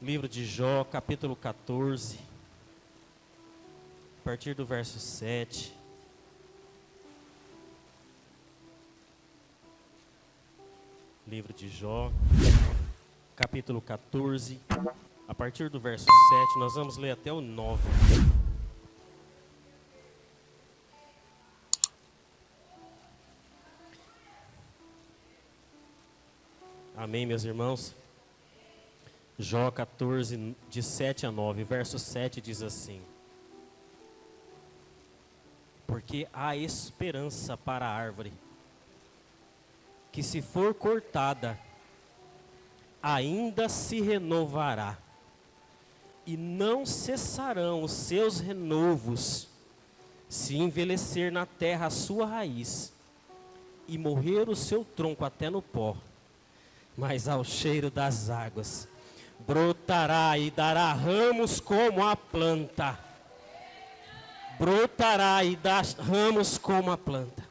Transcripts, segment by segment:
Livro de Jó, capítulo 14, a partir do verso 7. Livro de Jó, capítulo 14, a partir do verso 7, nós vamos ler até o 9. Amém, meus irmãos? Jó 14, de 7 a 9, verso 7 diz assim: Porque há esperança para a árvore, que se for cortada, ainda se renovará, e não cessarão os seus renovos, se envelhecer na terra a sua raiz, e morrer o seu tronco até no pó, mas ao cheiro das águas brotará e dará ramos como a planta. Brotará e dá ramos como a planta.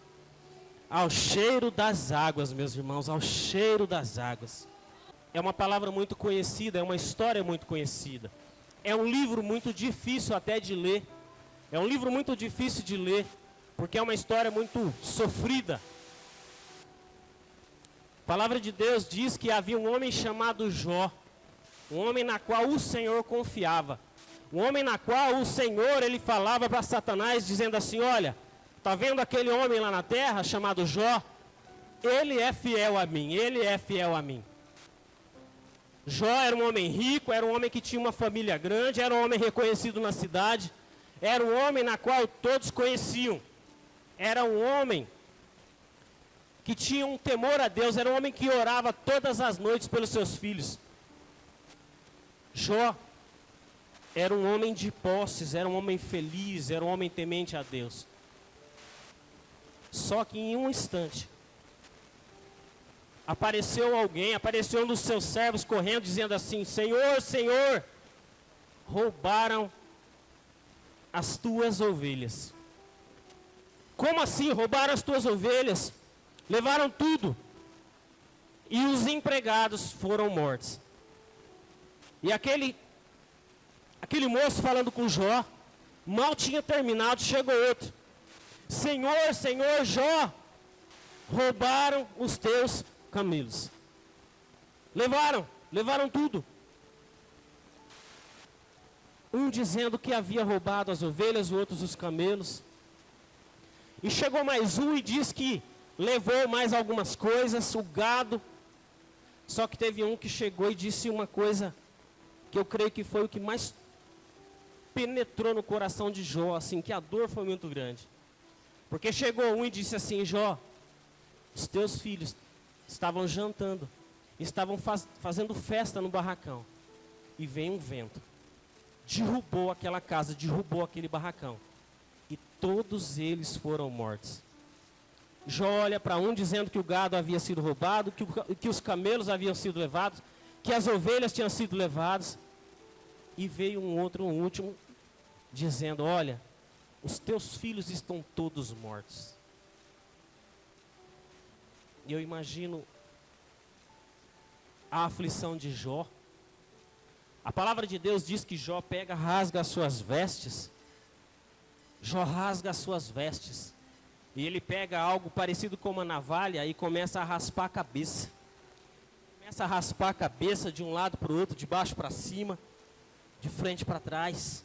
Ao cheiro das águas, meus irmãos, ao cheiro das águas. É uma palavra muito conhecida, é uma história muito conhecida. É um livro muito difícil até de ler. É um livro muito difícil de ler, porque é uma história muito sofrida. A palavra de Deus diz que havia um homem chamado Jó, um homem na qual o Senhor confiava. Um homem na qual o Senhor, ele falava para Satanás, dizendo assim: olha, está vendo aquele homem lá na terra, chamado Jó? Ele é fiel a mim, ele é fiel a mim. Jó era um homem rico, era um homem que tinha uma família grande, era um homem reconhecido na cidade, era um homem na qual todos conheciam. Era um homem que tinha um temor a Deus, era um homem que orava todas as noites pelos seus filhos. Jó era um homem de posses, era um homem feliz, era um homem temente a Deus. Só que em um instante, apareceu um dos seus servos correndo, dizendo assim: Senhor, Senhor, roubaram as tuas ovelhas. Como assim roubaram as tuas ovelhas? Levaram tudo. E os empregados foram mortos. E aquele moço falando com Jó, mal tinha terminado, chegou outro. Senhor, Senhor, Jó, roubaram os teus camelos. Levaram tudo. Um dizendo que havia roubado as ovelhas, o outro os camelos. E chegou mais um e disse que levou mais algumas coisas, o gado. Só que teve um que chegou e disse uma coisa que eu creio que foi o que mais penetrou no coração de Jó, assim, que a dor foi muito grande. Porque chegou um e disse assim: Jó, os teus filhos estavam jantando, estavam fazendo festa no barracão, e veio um vento, derrubou aquela casa, derrubou aquele barracão, e todos eles foram mortos. Jó olha para um dizendo que o gado havia sido roubado, que os camelos haviam sido levados, que as ovelhas tinham sido levadas. E veio um último, dizendo: olha, os teus filhos estão todos mortos. E eu imagino a aflição de Jó. A palavra de Deus diz que Jó rasga as suas vestes. Jó rasga as suas vestes. E ele pega algo parecido com uma navalha e começa a raspar a cabeça. Começa a raspar a cabeça de um lado para o outro, de baixo para cima, de frente para trás.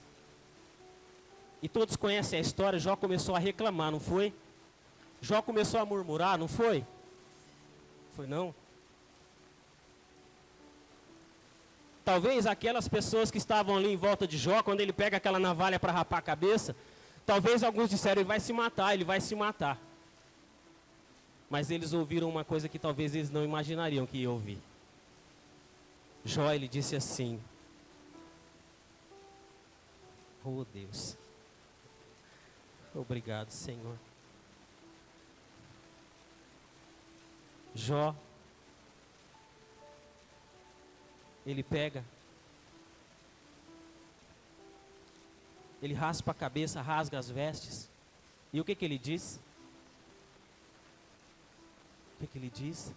E todos conhecem a história. Jó começou a reclamar, não foi? Jó começou a murmurar, não foi? Foi não? Talvez aquelas pessoas que estavam ali em volta de Jó, quando ele pega aquela navalha para rapar a cabeça, talvez alguns disseram: ele vai se matar, ele vai se matar. Mas eles ouviram uma coisa que talvez eles não imaginariam que ia ouvir. Jó, ele disse assim: oh Deus, obrigado, Senhor. Jó, ele pega, ele raspa a cabeça, rasga as vestes. E o que ele diz? O que ele diz?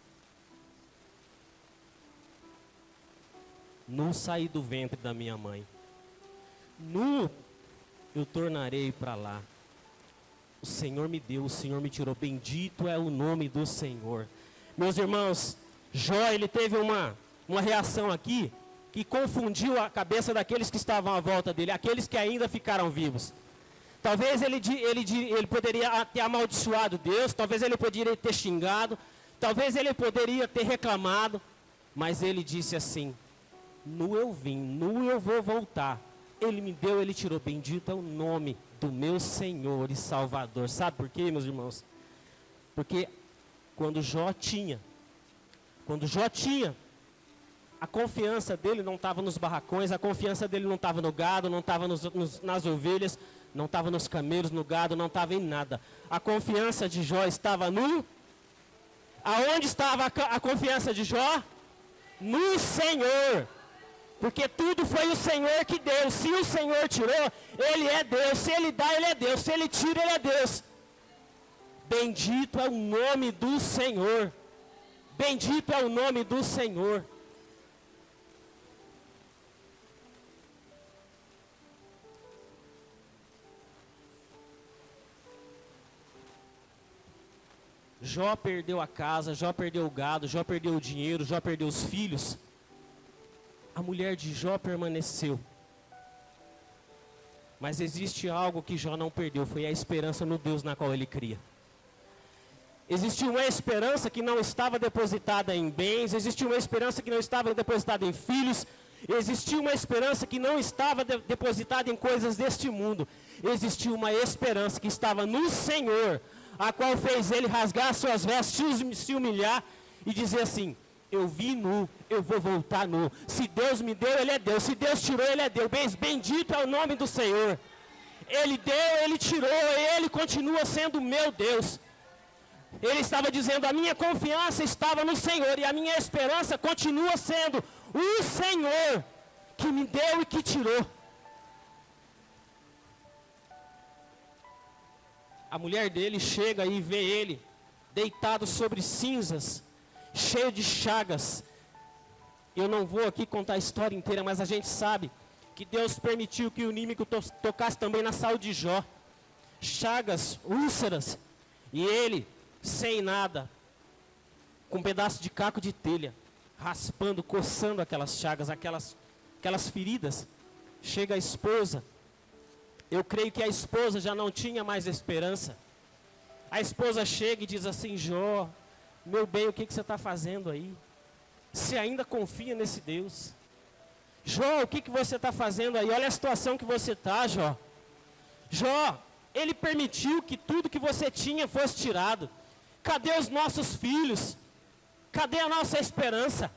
nu saí do ventre da minha mãe. Nu eu tornarei para lá. O Senhor me deu, o Senhor me tirou. Bendito é o nome do Senhor. Meus irmãos, Jó, ele teve uma reação aqui que confundiu a cabeça daqueles que estavam à volta dele, aqueles que ainda ficaram vivos. Talvez ele poderia ter amaldiçoado Deus, talvez ele poderia ter xingado, talvez ele poderia ter reclamado, mas ele disse assim: nu eu vim, nu eu vou voltar. Ele me deu, ele tirou. Bendito é o nome do meu Senhor e Salvador. Sabe por quê, meus irmãos? Porque quando Jó tinha, a confiança dele não estava nos barracões, a confiança dele não estava no gado, não estava nas ovelhas, não estava nos camelos, no gado, não estava em nada. A confiança de Jó estava no... Aonde estava a confiança de Jó? No Senhor. Porque tudo foi o Senhor que deu. Se o Senhor tirou, Ele é Deus. Se Ele dá, Ele é Deus. Se Ele tira, Ele é Deus. Bendito é o nome do Senhor. Bendito é o nome do Senhor. Jó perdeu a casa, Jó perdeu o gado, Jó perdeu o dinheiro, Jó perdeu os filhos. A mulher de Jó permaneceu. Mas existe algo que Jó não perdeu, foi a esperança no Deus na qual ele cria. Existia uma esperança que não estava depositada em bens, existia uma esperança que não estava depositada em filhos, existia uma esperança que não estava depositada em coisas deste mundo. Existia uma esperança que estava no Senhor, a qual fez ele rasgar suas vestes, se humilhar e dizer assim: eu vim nu, eu vou voltar nu. Se Deus me deu, Ele é Deus. Se Deus tirou, Ele é Deus. Bendito é o nome do Senhor. Ele deu, Ele tirou, Ele continua sendo meu Deus. Ele estava dizendo: a minha confiança estava no Senhor e a minha esperança continua sendo o Senhor que me deu e que tirou. A mulher dele chega e vê ele deitado sobre cinzas, cheio de chagas. Eu não vou aqui contar a história inteira, mas a gente sabe que Deus permitiu que o inimigo tocasse também na saúde de Jó. Chagas, úlceras, e ele, sem nada, com um pedaço de caco de telha, raspando, coçando aquelas chagas, aquelas feridas. Chega a esposa. Eu creio que a esposa já não tinha mais esperança. A esposa chega e diz assim: Jó, meu bem, o que você está fazendo aí? Você ainda confia nesse Deus? Jó, o que você está fazendo aí? Olha a situação que você está, Jó. Jó, Ele permitiu que tudo que você tinha fosse tirado. Cadê os nossos filhos? Cadê a nossa esperança?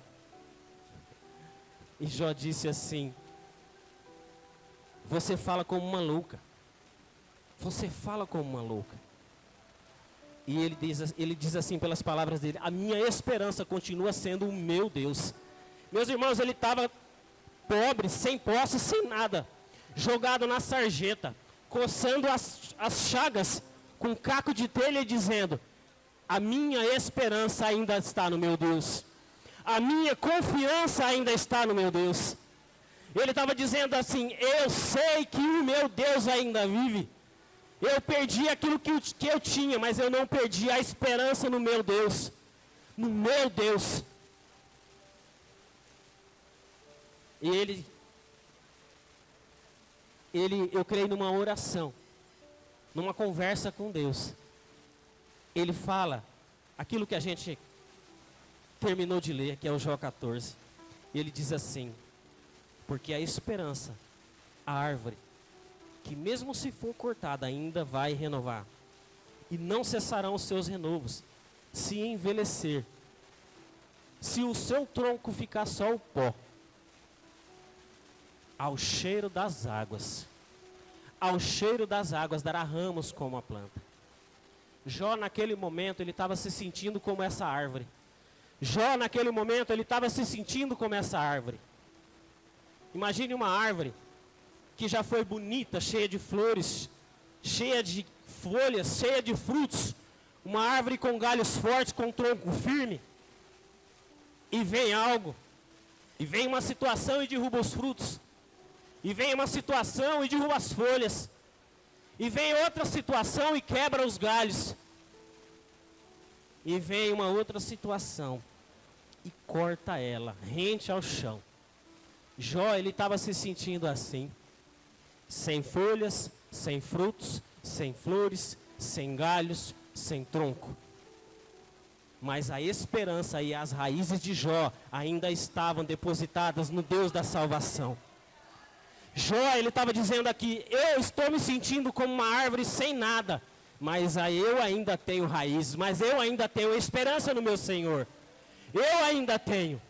E Jó disse assim: você fala como uma louca. Você fala como uma louca. E ele diz assim pelas palavras dele: a minha esperança continua sendo o meu Deus. Meus irmãos, ele estava pobre, sem posse, sem nada, jogado na sarjeta, coçando as chagas com um caco de telha e dizendo: a minha esperança ainda está no meu Deus. A minha confiança ainda está no meu Deus. Ele estava dizendo assim: eu sei que o meu Deus ainda vive. Eu perdi aquilo que eu tinha, mas eu não perdi a esperança no meu Deus. No meu Deus. E eu creio numa oração, numa conversa com Deus. Ele fala aquilo que a gente terminou de ler, que é o Jó 14. E ele diz assim: porque a esperança, a árvore, que mesmo se for cortada, ainda vai renovar. E não cessarão os seus renovos, se envelhecer. Se o seu tronco ficar só o pó, ao cheiro das águas dará ramos como a planta. Jó naquele momento, ele estava se sentindo como essa árvore. Jó naquele momento, ele estava se sentindo como essa árvore. Imagine uma árvore que já foi bonita, cheia de flores, cheia de folhas, cheia de frutos. Uma árvore com galhos fortes, com tronco firme. E vem algo E vem uma situação e derruba os frutos. E vem uma situação e derruba as folhas. E vem outra situação e quebra os galhos. E vem uma outra situação e corta ela, rente ao chão. Jó, ele estava se sentindo assim. Sem folhas, sem frutos, sem flores, sem galhos, sem tronco. Mas a esperança e as raízes de Jó ainda estavam depositadas no Deus da salvação. Jó, ele estava dizendo aqui, eu estou me sentindo como uma árvore sem nada, mas eu ainda tenho raízes, mas eu ainda tenho esperança no meu Senhor. Eu ainda tenho.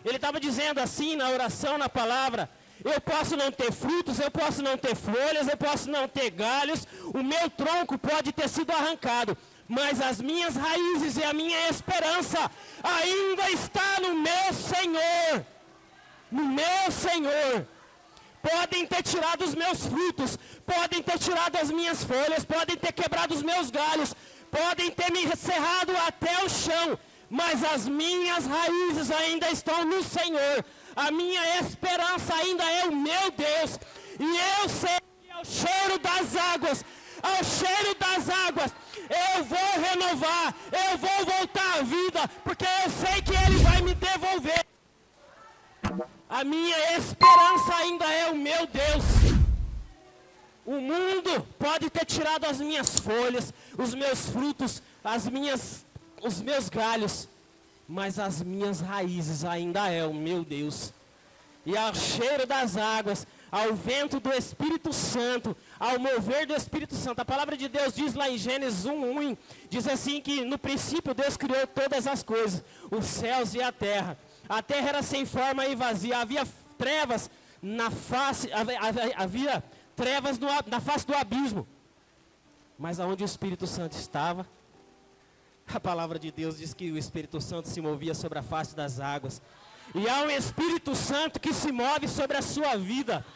Ele estava dizendo assim na oração, na palavra, eu posso não ter frutos, eu posso não ter folhas, eu posso não ter galhos, o meu tronco pode ter sido arrancado, mas as minhas raízes e a minha esperança ainda está no meu Senhor. No meu Senhor. Podem ter tirado os meus frutos, podem ter tirado as minhas folhas, podem ter quebrado os meus galhos, podem ter me cerrado até o chão, mas as minhas raízes ainda estão no Senhor. A minha esperança ainda é o meu Deus. E eu sei que ao cheiro das águas, eu vou renovar, eu vou voltar à vida, porque eu sei que Ele vai me devolver. A minha esperança ainda é o meu Deus. O mundo pode ter tirado as minhas folhas, os meus frutos, os meus galhos, mas as minhas raízes ainda é o meu Deus. E ao cheiro das águas, ao vento do Espírito Santo, ao mover do Espírito Santo. A palavra de Deus diz lá em Gênesis 1:1, diz assim que no princípio Deus criou todas as coisas, os céus e a terra. A terra era sem forma e vazia, havia trevas na face, havia trevas na face do abismo. Mas aonde o Espírito Santo estava, a palavra de Deus diz que o Espírito Santo se movia sobre a face das águas. E há um Espírito Santo que se move sobre a sua vida.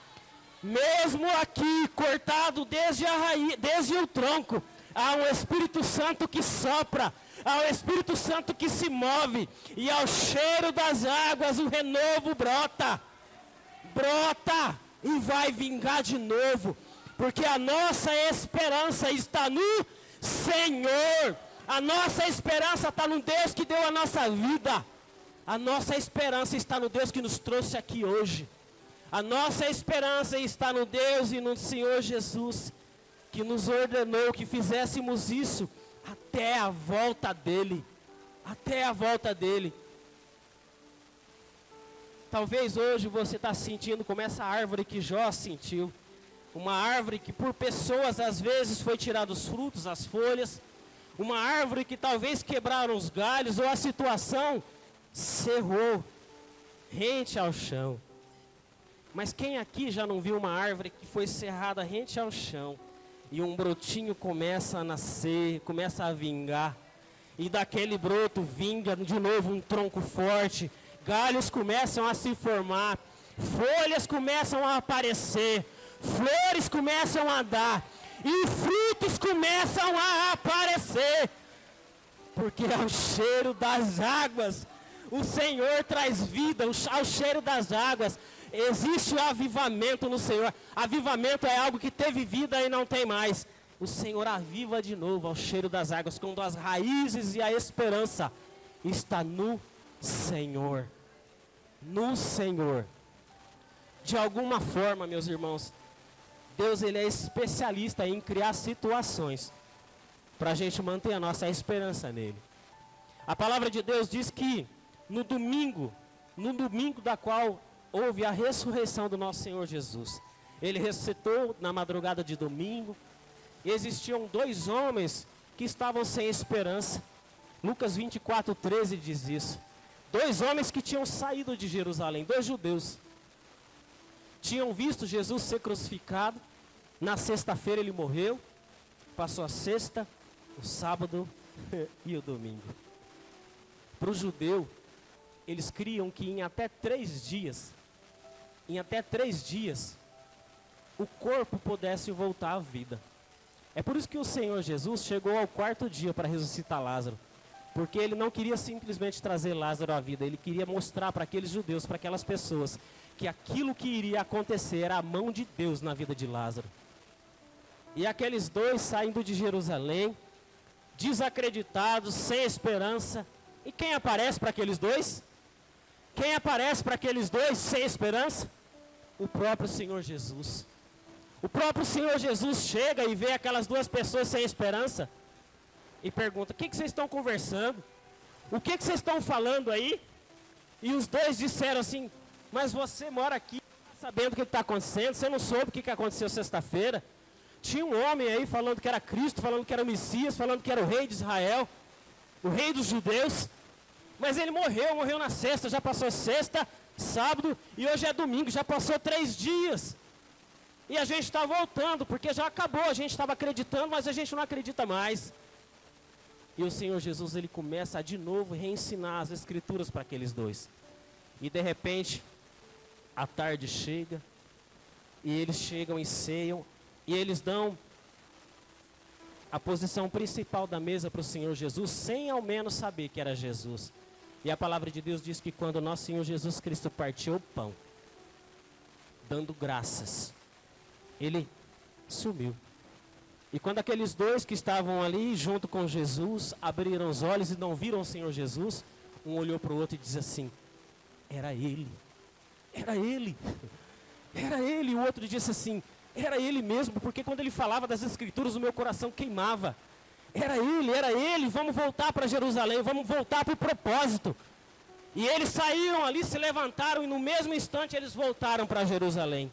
Mesmo aqui, cortado desde a raiz, desde o tronco, há um Espírito Santo que sopra, há um Espírito Santo que se move, e ao cheiro das águas o renovo brota, e vai vingar de novo, porque a nossa esperança está no Senhor, a nossa esperança está no Deus que deu a nossa vida, a nossa esperança está no Deus que nos trouxe aqui hoje, a nossa esperança está no Deus e no Senhor Jesus, que nos ordenou que fizéssemos isso até a volta dEle. Até a volta dEle. Talvez hoje você está sentindo como essa árvore que Jó sentiu. Uma árvore que por pessoas às vezes foi tirado os frutos, as folhas. Uma árvore que talvez quebraram os galhos ou a situação cerrou, rente ao chão. Mas quem aqui já não viu uma árvore que foi cerrada rente ao chão? E um brotinho começa a nascer, começa a vingar. E daquele broto vinga de novo um tronco forte. Galhos começam a se formar. Folhas começam a aparecer. Flores começam a dar. E frutos começam a aparecer. Porque ao cheiro das águas, o Senhor traz vida. Ao cheiro das águas, existe o avivamento no Senhor. Avivamento é algo que teve vida e não tem mais. O Senhor aviva de novo ao cheiro das águas, quando as raízes e a esperança está no Senhor. No Senhor. De alguma forma, meus irmãos, Deus ele é especialista em criar situações para a gente manter a nossa esperança nele. A palavra de Deus diz que no domingo da qual houve a ressurreição do nosso Senhor Jesus. Ele ressuscitou na madrugada de domingo. E existiam 2 homens que estavam sem esperança. Lucas 24:13 diz isso. 2 homens que tinham saído de Jerusalém, 2 judeus. Tinham visto Jesus ser crucificado. Na sexta-feira ele morreu. Passou a sexta, o sábado e o domingo. Para o judeu, eles criam que em até 3 dias, o corpo pudesse voltar à vida. É por isso que o Senhor Jesus chegou ao 4º dia para ressuscitar Lázaro. Porque ele não queria simplesmente trazer Lázaro à vida, ele queria mostrar para aqueles judeus, para aquelas pessoas, que aquilo que iria acontecer era a mão de Deus na vida de Lázaro. E aqueles dois saindo de Jerusalém, desacreditados, sem esperança. E quem aparece para aqueles dois? Quem aparece para aqueles dois sem esperança? O próprio Senhor Jesus. O próprio Senhor Jesus chega e vê aquelas duas pessoas sem esperança e pergunta: o que vocês estão conversando? O que vocês estão falando aí? E os dois disseram assim: mas você mora aqui, sabendo o que está acontecendo, você não soube o que aconteceu sexta-feira? Tinha um homem aí falando que era Cristo, falando que era o Messias, falando que era o rei de Israel, o rei dos judeus. Mas ele morreu na sexta, já passou sexta, sábado e hoje é domingo, já passou 3 dias. E a gente está voltando, porque já acabou, a gente estava acreditando, mas a gente não acredita mais. E o Senhor Jesus, ele começa a de novo reensinar as escrituras para aqueles dois. E de repente, a tarde chega, e eles chegam e ceiam, e eles dão a posição principal da mesa para o Senhor Jesus, sem ao menos saber que era Jesus. E a palavra de Deus diz que quando nosso Senhor Jesus Cristo partiu o pão, dando graças, ele sumiu. E quando aqueles dois que estavam ali junto com Jesus abriram os olhos e não viram o Senhor Jesus, um olhou para o outro e disse assim: era ele, era ele, era ele. E o outro disse assim: era ele mesmo, porque quando ele falava das escrituras o meu coração queimava. Era ele, vamos voltar para Jerusalém, vamos voltar para o propósito. E eles saíram ali, se levantaram e no mesmo instante eles voltaram para Jerusalém.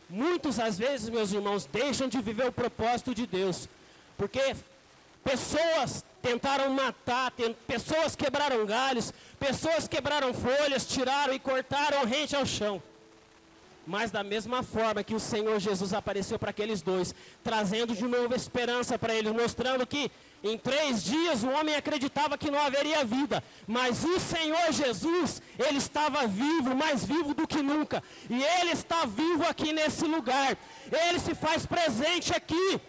Muitos, às vezes, meus irmãos, deixam de viver o propósito de Deus, porque pessoas tentaram matar, pessoas quebraram galhos, pessoas quebraram folhas, tiraram e cortaram rente ao chão. Mas da mesma forma que o Senhor Jesus apareceu para aqueles dois, trazendo de novo esperança para eles, mostrando que em 3 dias o homem acreditava que não haveria vida, mas o Senhor Jesus, ele estava vivo, mais vivo do que nunca, e ele está vivo aqui nesse lugar, ele se faz presente aqui.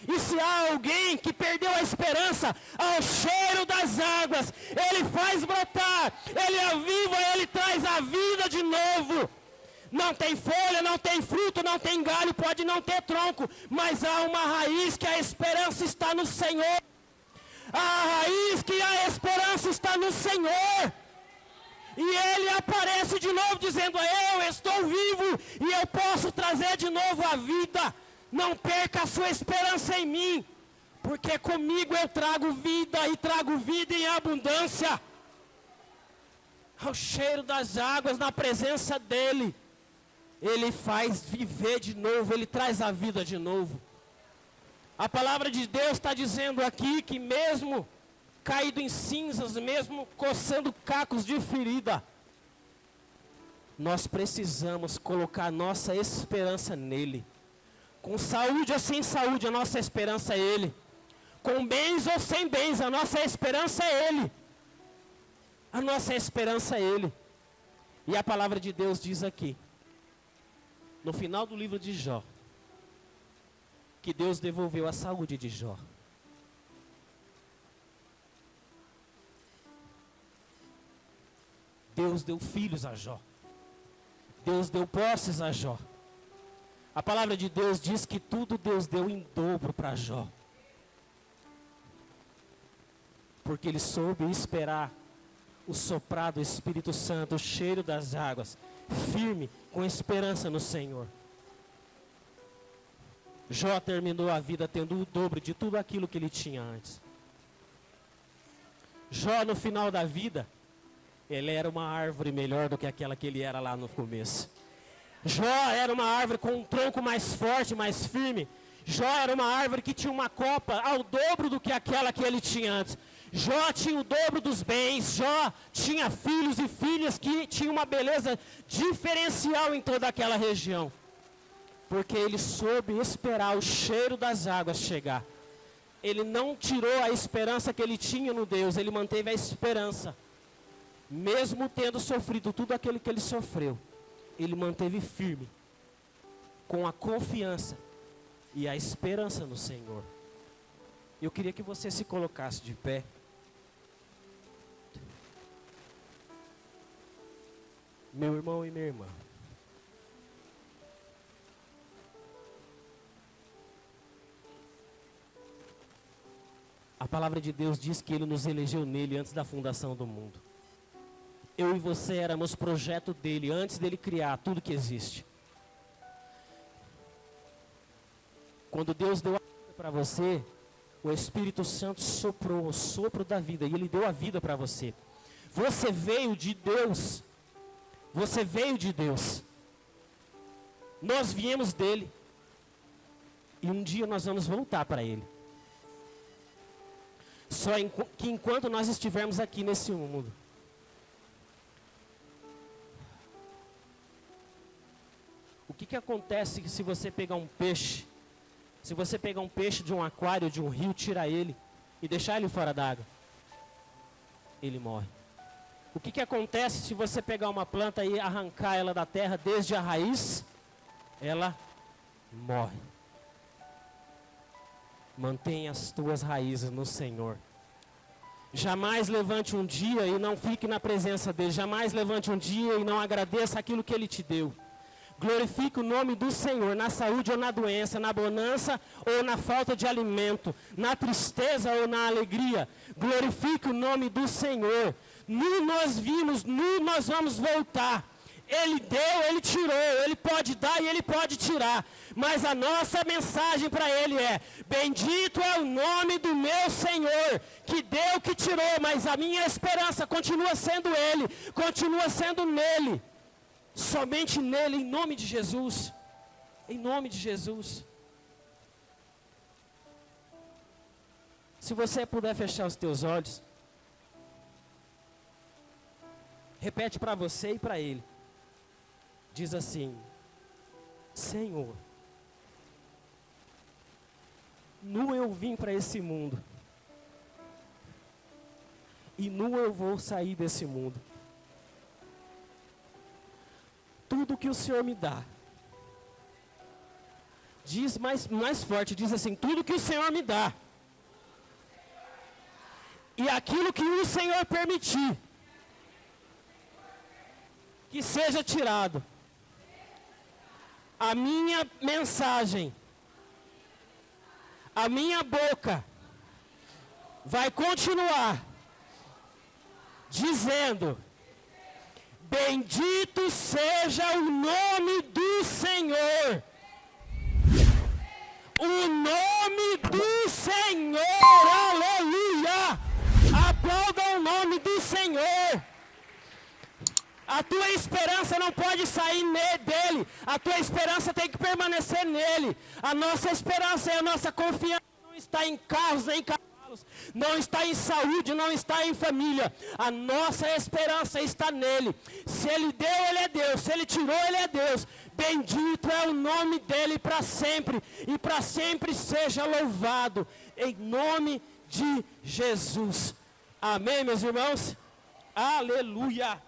E se há alguém que perdeu a esperança, ao cheiro das águas, ele faz brotar, ele aviva, ele traz a vida de novo. Não tem folha, não tem fruto, não tem galho, pode não ter tronco, mas há uma raiz que a esperança está no Senhor. A raiz que a esperança está no Senhor. E ele aparece de novo dizendo: eu estou vivo e eu posso trazer de novo a vida. Não perca a sua esperança em mim, porque comigo eu trago vida e trago vida em abundância. Ao cheiro das águas, na presença dele, ele faz viver de novo, ele traz a vida de novo. A palavra de Deus está dizendo aqui que mesmo caído em cinzas, mesmo coçando cacos de ferida, nós precisamos colocar nossa esperança nele. Com saúde ou sem saúde, a nossa esperança é ele. Com bens ou sem bens, a nossa esperança é ele. A nossa esperança é ele. E a palavra de Deus diz aqui, no final do livro de Jó, que Deus devolveu a saúde de Jó. Deus deu filhos a Jó. Deus deu posses a Jó. A palavra de Deus diz que tudo Deus deu em dobro para Jó. Porque ele soube esperar o soprar do Espírito Santo, o cheiro das águas, firme, com esperança no Senhor. Jó terminou a vida tendo o dobro de tudo aquilo que ele tinha antes. Jó, no final da vida, ele era uma árvore melhor do que aquela que ele era lá no começo. Jó era uma árvore com um tronco mais forte, mais firme. Jó era uma árvore que tinha uma copa ao dobro do que aquela que ele tinha antes. Jó tinha o dobro dos bens, Jó tinha filhos e filhas que tinham uma beleza diferencial em toda aquela região. Porque ele soube esperar o cheiro das águas chegar. Ele não tirou a esperança que ele tinha no Deus, ele manteve a esperança. Mesmo tendo sofrido tudo aquilo que ele sofreu, ele manteve firme, com a confiança e a esperança no Senhor. Eu queria que você se colocasse de pé. Meu irmão e minha irmã, a palavra de Deus diz que Ele nos elegeu nele antes da fundação do mundo. Eu e você éramos projeto dele antes dele criar tudo que existe. Quando Deus deu a vida para você, o Espírito Santo soprou o sopro da vida e Ele deu a vida para você. Você veio de Deus. Você veio de Deus. Nós viemos dele. E um dia nós vamos voltar para Ele. Só que enquanto nós estivermos aqui nesse mundo, o que acontece se você pegar um peixe? Se você pegar um peixe de um aquário, de um rio, tirar ele e deixar ele fora d'água, ele morre. O que acontece se você pegar uma planta e arrancar ela da terra desde a raiz? Ela morre. Mantenha as tuas raízes no Senhor. Jamais levante um dia e não fique na presença dele. Jamais levante um dia e não agradeça aquilo que ele te deu. Glorifique o nome do Senhor na saúde ou na doença, na bonança ou na falta de alimento, na tristeza ou na alegria. Glorifique o nome do Senhor. Nu nós vimos, nu nós vamos voltar. Ele deu, Ele tirou, Ele pode dar e Ele pode tirar. Mas a nossa mensagem para Ele é: bendito é o nome do meu Senhor, que deu, que tirou, mas a minha esperança continua sendo Ele, continua sendo nele. Somente nele, em nome de Jesus. Em nome de Jesus. Se você puder fechar os teus olhos, repete para você e para ele. Diz assim: Senhor, nu eu vim para esse mundo, e nu eu vou sair desse mundo. Tudo que o Senhor me dá, diz mais forte, diz assim: tudo que o Senhor me dá, e aquilo que o Senhor permitir, que seja tirado. A minha mensagem, a minha boca, vai continuar dizendo: bendito seja o nome do Senhor. O nome do Senhor, aleluia. Aplauda o nome do Senhor. A tua esperança não pode sair dele. A tua esperança tem que permanecer nele. A nossa esperança e a nossa confiança não está em carros nem em cavalos. Não está em saúde, não está em família. A nossa esperança está nele. Se ele deu, ele é Deus. Se ele tirou, ele é Deus. Bendito é o nome dele para sempre. E para sempre seja louvado. Em nome de Jesus. Amém, meus irmãos? Aleluia.